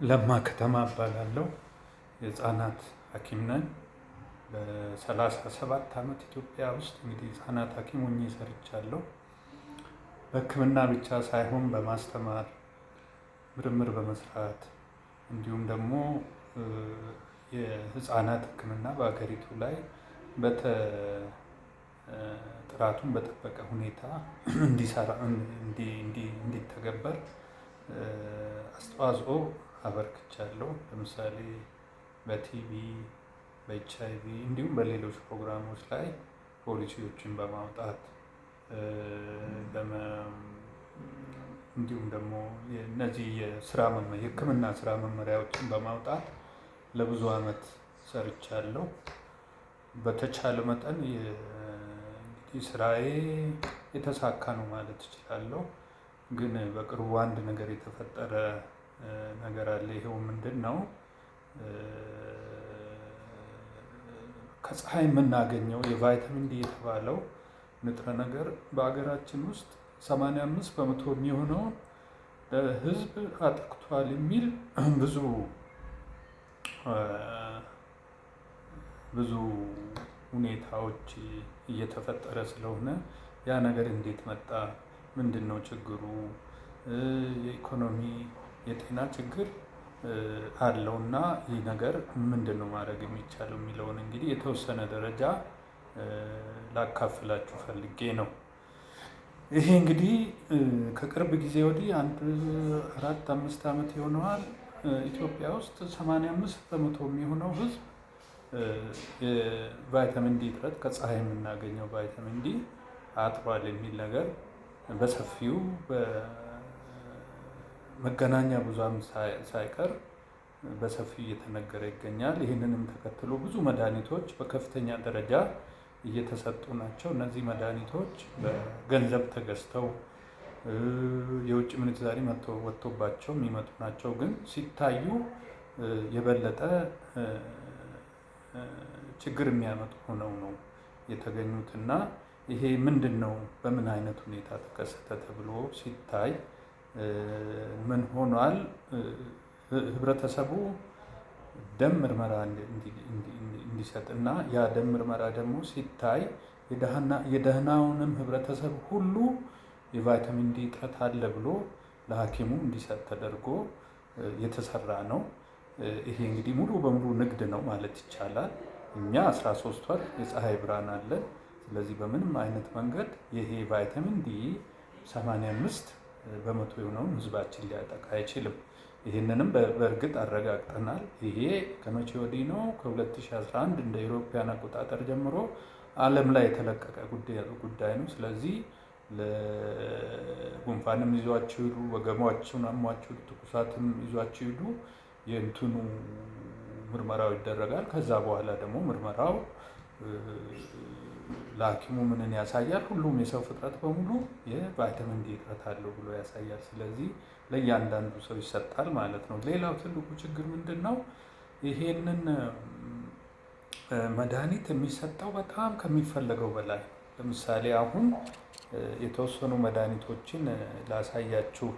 ለማ ከተማ እባላለሁ። የህፃናት ሐኪም ነኝ። ለ37 ዓመት ኢትዮጵያ ውስጥ እንግዲህ ህፃናት ሐኪም ሆኜ ሰርቻለሁ። በህክምና ብቻ ሳይሆን በማስተማር ምርምር በመስራት እንዲሁም ደግሞ የህፃናት ህክምና በሀገሪቱ ላይ ጥራቱን በጠበቀ ሁኔታ እንዲሰራ እንዲተገበር አስተዋጽኦ አበርክቻለሁ። ለምሳሌ በቲቪ በኤች አይ ቪ እንዲሁም በሌሎች ፕሮግራሞች ላይ ፖሊሲዎችን በማውጣት እንዲሁም ደግሞ እነዚህ የህክምና ስራ መመሪያዎችን በማውጣት ለብዙ አመት ሰርቻለሁ። በተቻለ መጠን እንግዲህ ስራዬ የተሳካ ነው ማለት እችላለሁ። ግን በቅርቡ አንድ ነገር የተፈጠረ ነገር አለ። ይሄው ምንድነው? ከፀሀይ የምናገኘው የቫይታሚን ዲ የተባለው ንጥረ ነገር በሀገራችን ውስጥ 85% የሚሆነውን ህዝብ አጥቅቷል የሚል ብዙ ሁኔታዎች እየተፈጠረ ስለሆነ ያ ነገር እንዴት መጣ? ምንድነው ችግሩ? የኢኮኖሚ የጤና ችግር አለው እና ይህ ነገር ምንድነው ማድረግ የሚቻለው የሚለውን እንግዲህ የተወሰነ ደረጃ ላካፍላችሁ ፈልጌ ነው። ይሄ እንግዲህ ከቅርብ ጊዜ ወዲህ 4-5 ዓመት ይሆነዋል። ኢትዮጵያ ውስጥ 85% የሚሆነው ህዝብ የቫይታሚን ዲ እጥረት ከፀሀይ የምናገኘው ቫይታሚን ዲ አጥሯል የሚል ነገር በሰፊው በመገናኛ ብዙሃን ሳይቀር በሰፊው እየተነገረ ይገኛል። ይህንንም ተከትሎ ብዙ መድኃኒቶች በከፍተኛ ደረጃ እየተሰጡ ናቸው። እነዚህ መድኃኒቶች በገንዘብ ተገዝተው የውጭ ምንዛሪ ወጥቶባቸው የሚመጡ ናቸው። ግን ሲታዩ የበለጠ ችግር የሚያመጡ ሆነው ነው የተገኙት እና ይሄ ምንድነው? በምን አይነት ሁኔታ ተከሰተ ተብሎ ሲታይ ምን ሆኗል? ህብረተሰቡ ደም ምርመራ እንዲሰጥና ያ ደም ምርመራ ደግሞ ሲታይ የደህናውንም ህብረተሰብ ሁሉ የቫይታሚን ዲ እጥረት አለ ብሎ ለሐኪሙ እንዲሰጥ ተደርጎ የተሰራ ነው። ይሄ እንግዲህ ሙሉ በሙሉ ንግድ ነው ማለት ይቻላል። እኛ 13 ወር የፀሀይ ብርሃን አለን። ስለዚህ በምንም አይነት መንገድ ይሄ ቫይታሚን ዲ 85% የሆነውን ህዝባችን ሊያጠቃ አይችልም። ይህንንም በእርግጥ አረጋግጠናል። ይሄ ከመቼ ወዲህ ነው? ከ2011 እንደ አውሮፓውያን አቆጣጠር ጀምሮ ዓለም ላይ የተለቀቀ ጉዳይ ነው። ስለዚህ ለጉንፋንም ይዟችሁ ሂዱ፣ ወገባችሁን አሟችሁ ትኩሳትም ይዟችሁ ሂዱ፣ የእንትኑ ምርመራው ይደረጋል። ከዛ በኋላ ደግሞ ምርመራው ለሐኪሙ ምንን ያሳያል? ሁሉም የሰው ፍጥረት በሙሉ የቫይታሚን ዲ እጥረት አለው ብሎ ያሳያል። ስለዚህ ለእያንዳንዱ ሰው ይሰጣል ማለት ነው። ሌላው ትልቁ ችግር ምንድን ነው? ይሄንን መድኃኒት የሚሰጠው በጣም ከሚፈለገው በላይ። ለምሳሌ አሁን የተወሰኑ መድኃኒቶችን ላሳያችሁ